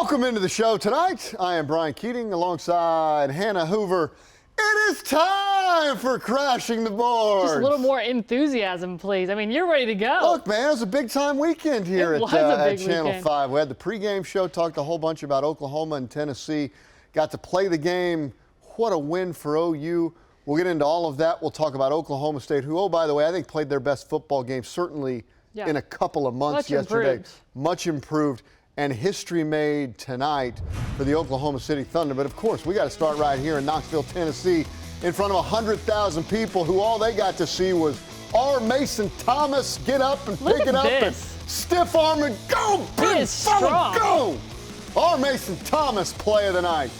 Welcome into the show tonight. I am Brian Keating alongside Hannah Hoover. It is time for Crashing the Boards. Just a little more enthusiasm, please. I mean, you're ready to go. Look, man, it was a big-time weekend here at Channel 5. We had the pregame show, talked a whole bunch about Oklahoma and Tennessee. Got to play the game. What a win for OU. We'll get into all of that. We'll talk about Oklahoma State, who, oh, by the way, I think played their best football game certainly in a couple of months yesterday. Much improved. And history made tonight for the Oklahoma City Thunder. But, of course, we got to start right here in Knoxville, Tennessee, in front of 100,000 people who all they got to see was R. Mason Thomas get up and pick it up and stiff arm and go, big fella, go! R. Mason Thomas, play of the night.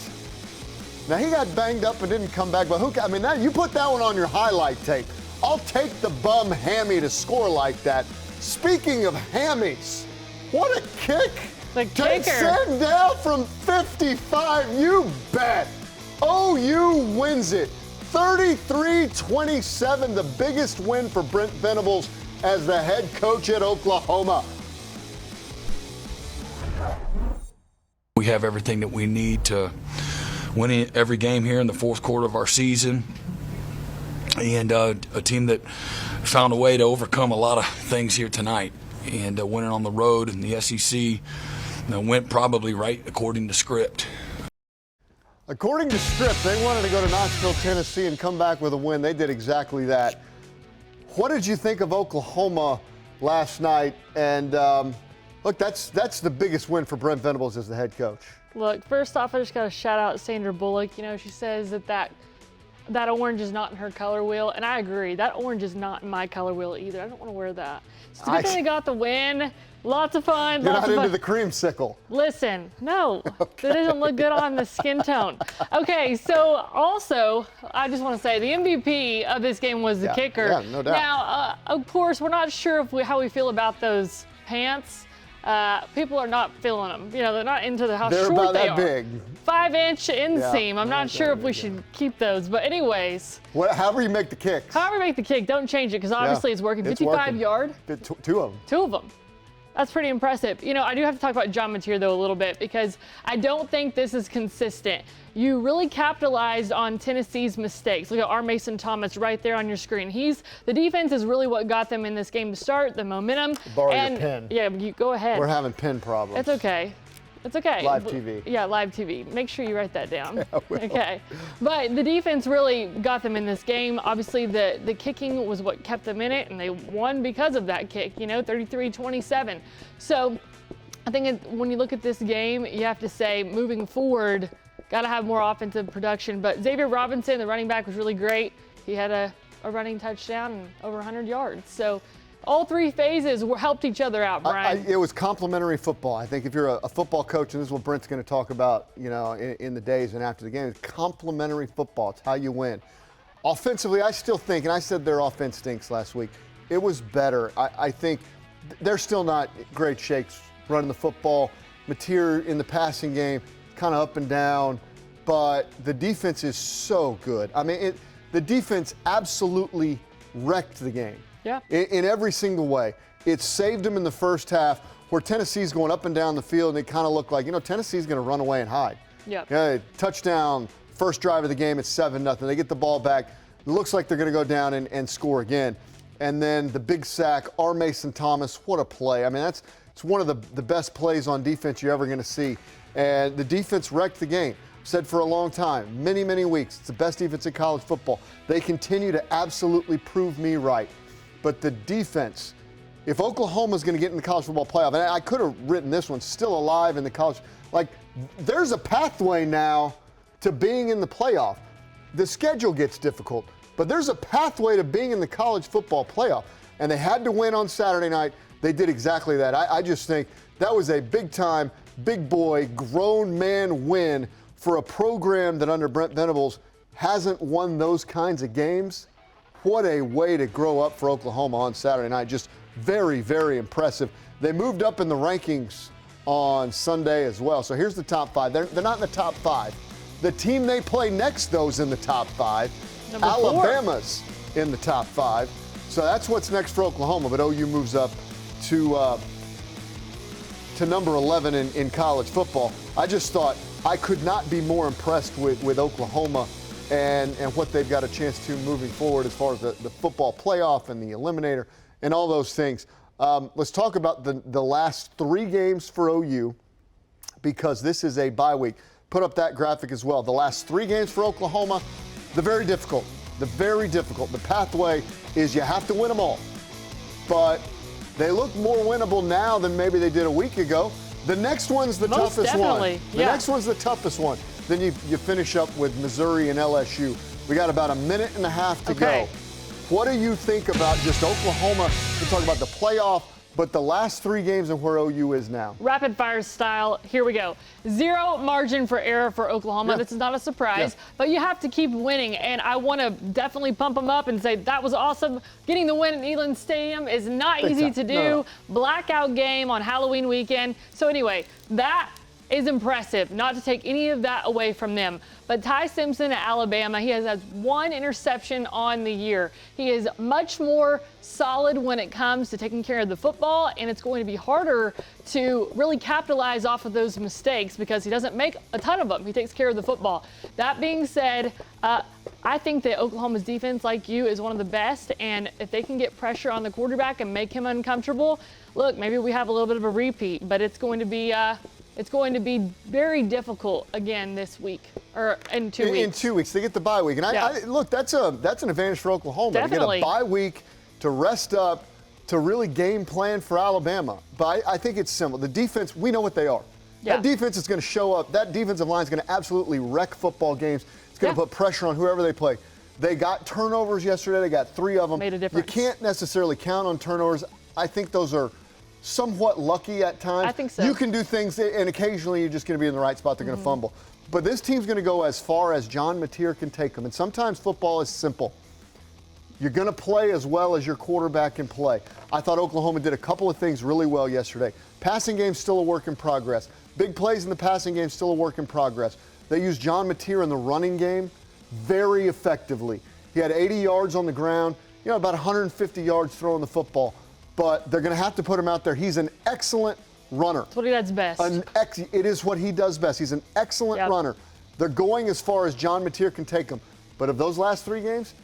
Now, he got banged up and didn't come back, but who? I mean, you put that one on your highlight tape. I'll take the bum hammy to score like that. Speaking of hammies, what a kick! The kicker. Send down from 55, you bet. OU wins it. 33-27, the biggest win for Brent Venables as the head coach at Oklahoma. We have everything that we need to win every game here in the fourth quarter of our season. And a team that found a way to overcome a lot of things here tonight. And winning on the road in the SEC went probably right according to script. According to script, they wanted to go to Knoxville, Tennessee and come back with a win. They did exactly that. What did you think of Oklahoma last night? And look, that's the biggest win for Brent Venables as the head coach. Look, first off, I just got to shout out Sandra Bullock. You know, she says that orange is not in her color wheel, and I agree. That orange is not in my color wheel either. I don't want to wear that. So good thing they got the win. Lots of fun. You're not into the creamsicle. Listen, no, that doesn't look good on the skin tone. Okay, so also, I just want to say the MVP of this game was the kicker. Yeah, no doubt. Now, of course, we're not sure how we feel about those pants. People are not feeling them. You know, they're not into how short they are. They're about that big. 5-inch inseam. I'm not sure if we should keep those. But anyways. However you make the kicks. However you make the kick, don't change it because obviously it's working. 55-yard. Two of them. Two of them. That's pretty impressive. You know, I do have to talk about John Mateer, though, a little bit because I don't think this is consistent. You really capitalized on Tennessee's mistakes. Look at R. Mason Thomas right there on your screen. The defense is really what got them in this game to start, the momentum. Borrow your pen. Yeah, you go ahead. We're having pen problems. It's okay. It's okay. Live TV. Yeah, live TV. Make sure you write that down. Yeah, I will. Okay. But the defense really got them in this game. Obviously, the kicking was what kept them in it, and they won because of that kick, 33-27. So I think when you look at this game, you have to say moving forward, got to have more offensive production. But Xavier Robinson, the running back, was really great. He had a running touchdown and over 100 yards. So all three phases helped each other out, Brian. It was complementary football. I think if you're a football coach, and this is what Brent's going to talk about, in the days and after the game, it's complementary football. It's how you win. Offensively, I still think, and I said their offense stinks last week, it was better. I think they're still not great shakes running the football. Mateer in the passing game, kind of up and down, but the defense is so good. I mean, the defense absolutely wrecked the game. Yeah. In every single way. It saved them in the first half where Tennessee's going up and down the field, and it kind of looked like, Tennessee's going to run away and hide. Yeah. Touchdown, first drive of the game, it's 7-0. They get the ball back. It looks like they're going to go down and score again. And then the big sack, R. Mason Thomas, what a play. I mean, it's one of the best plays on defense you're ever going to see. And the defense wrecked the game. Said for a long time, many, many weeks, it's the best defense in college football. They continue to absolutely prove me right. But the defense, if Oklahoma's going to get in the college football playoff, and I could have written this one, still alive in the college, there's a pathway now to being in the playoff. The schedule gets difficult, but there's a pathway to being in the college football playoff. And they had to win on Saturday night. They did exactly that. I just think that was a big-time, big boy, grown man win for a program that under Brent Venables hasn't won those kinds of games. What a way to grow up for Oklahoma on Saturday night. Just very, very impressive. They moved up in the rankings on Sunday as well. So here's the top five. They're not in the top five. The team they play next, though, is in the top five. Alabama's in the top five. So that's what's next for Oklahoma. But OU moves up to to number 11 in college football. I just thought I could not be more impressed with Oklahoma and what they've got a chance to moving forward as far as the football playoff and the eliminator and all those things. Let's talk about the last 3 games for OU, because this is a bye week. Put up that graphic as well. The last 3 games for Oklahoma, the very difficult. The pathway is you have to win them all. But they look more winnable now than maybe they did a week ago. The next one's the Most toughest definitely, one. The yeah. next one's the toughest one. Then you finish up with Missouri and LSU. We got about a minute and a half to go. What do you think about just Oklahoma? We talk about the playoff, but the last 3 games and where OU is now. Rapid fire style. Here we go. 0 margin for error for Oklahoma. Yeah. This is not a surprise, Yeah. but you have to keep winning. And I want to definitely pump them up and say that was awesome. Getting the win at Neyland Stadium is not Big easy time. to do. No. Blackout game on Halloween weekend. So anyway, that is impressive, not to take any of that away from them. But Ty Simpson at Alabama, he has 1 interception on the year. He is much more solid when it comes to taking care of the football, and it's going to be harder to really capitalize off of those mistakes because he doesn't make a ton of them. He takes care of the football. That being said, I think that Oklahoma's defense, like you, is one of the best, and if they can get pressure on the quarterback and make him uncomfortable, look, maybe we have a little bit of a repeat, but it's going to be very difficult again this week or in 2 weeks. In 2 weeks, they get the bye week, and Yeah. I look, that's an advantage for Oklahoma. Definitely. To get a bye week, to rest up, to really game plan for Alabama. But I think it's simple. The defense, we know what they are. Yeah. That defense is going to show up. That defensive line is going to absolutely wreck football games. It's going to put pressure on whoever they play. They got turnovers yesterday. They got 3 of them. Made a difference. You can't necessarily count on turnovers. I think those are somewhat lucky at times. I think so. You can do things, and occasionally you're just going to be in the right spot. They're going to fumble. But this team's going to go as far as John Mateer can take them. And sometimes football is simple. You're going to play as well as your quarterback can play. I thought Oklahoma did a couple of things really well yesterday. Passing game's still a work in progress. Big plays in the passing game still a work in progress. They used John Mateer in the running game very effectively. He had 80 yards on the ground, about 150 yards throwing the football. But they're going to have to put him out there. He's an excellent runner. That's what he does best. It is what he does best. He's an excellent runner. They're going as far as John Mateer can take them. But of those last 3 games,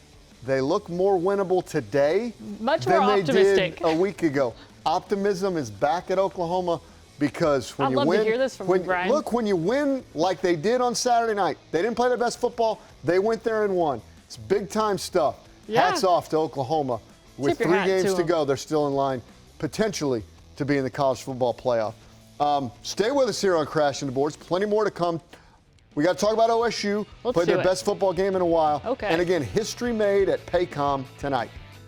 they look more winnable today Much than more they optimistic. did a week ago. Optimism is back at Oklahoma because when I'd you love to win, hear this from you, Brian. Look, when you win like they did on Saturday night, they didn't play their best football. They went there and won. It's big time stuff. Yeah. Hats off to Oklahoma. With Tip your 3 hat games to to them. go, they're still in line potentially to be in the college football playoff. Stay with us here on Crashing the Boards. Plenty more to come. We got to talk about OSU. Let's Played do their it. best football game in a while. Okay. And again, history made at Paycom tonight.